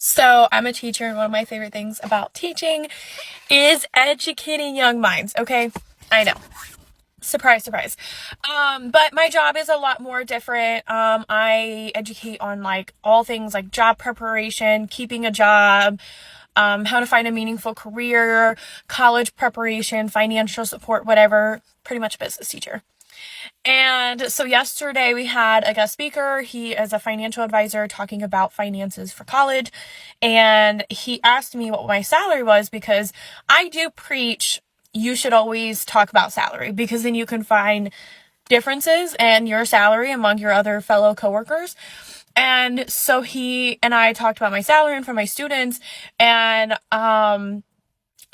So I'm a teacher, and one of my favorite things about teaching is educating young minds. Okay, I know. Surprise, surprise. But my job is a lot more different. I educate on like all things like job preparation, keeping a job, how to find a meaningful career, college preparation, financial support, whatever. Pretty much a business teacher. And so yesterday we had a guest speaker. He is a financial advisor talking about finances for college. And he asked me what my salary was because I do preach you should always talk about salary because then you can find differences in your salary among your other fellow coworkers. And so he and I talked about my salary and for my students. And I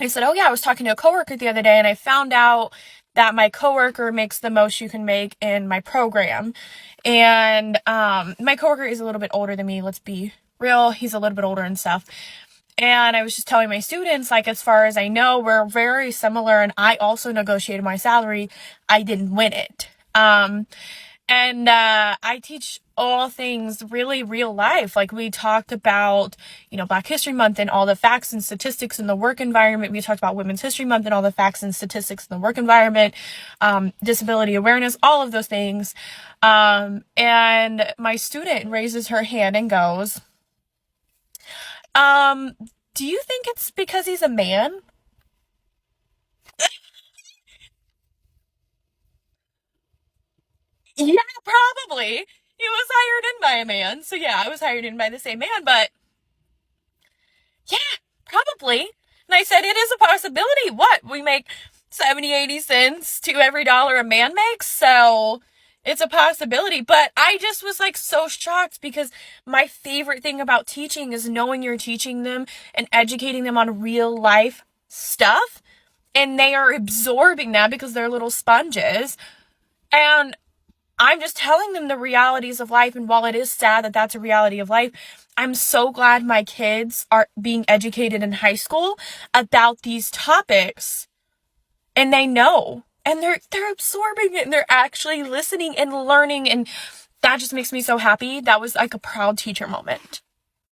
said, oh yeah, I was talking to a coworker the other day and I found out that my coworker makes the most you can make in my program. And my coworker is a little bit older than me, let's be real. He's a little bit older and stuff. And I was just telling my students, like, as far as I know, we're very similar. And I also negotiated my salary. I didn't win it. And I teach all things really real life. Like we talked about, Black History Month and all the facts and statistics in the work environment. We talked about Women's History Month and all the facts and statistics in the work environment, disability awareness, all of those things. And my student raises her hand and goes, do you think it's because he's a man? Yeah, probably. He was hired in by a man. So yeah, I was hired in by the same man, but yeah, probably. And I said, it is a possibility. What? We make 70, 80 cents to every dollar a man makes. So it's a possibility. But I just was like so shocked because my favorite thing about teaching is knowing you're teaching them and educating them on real life stuff. And they are absorbing that because they're little sponges. And I'm just telling them the realities of life. And while it is sad that that's a reality of life, I'm so glad my kids are being educated in high school about these topics and they know and they're absorbing it and they're actually listening and learning. And that just makes me so happy. That was like a proud teacher moment.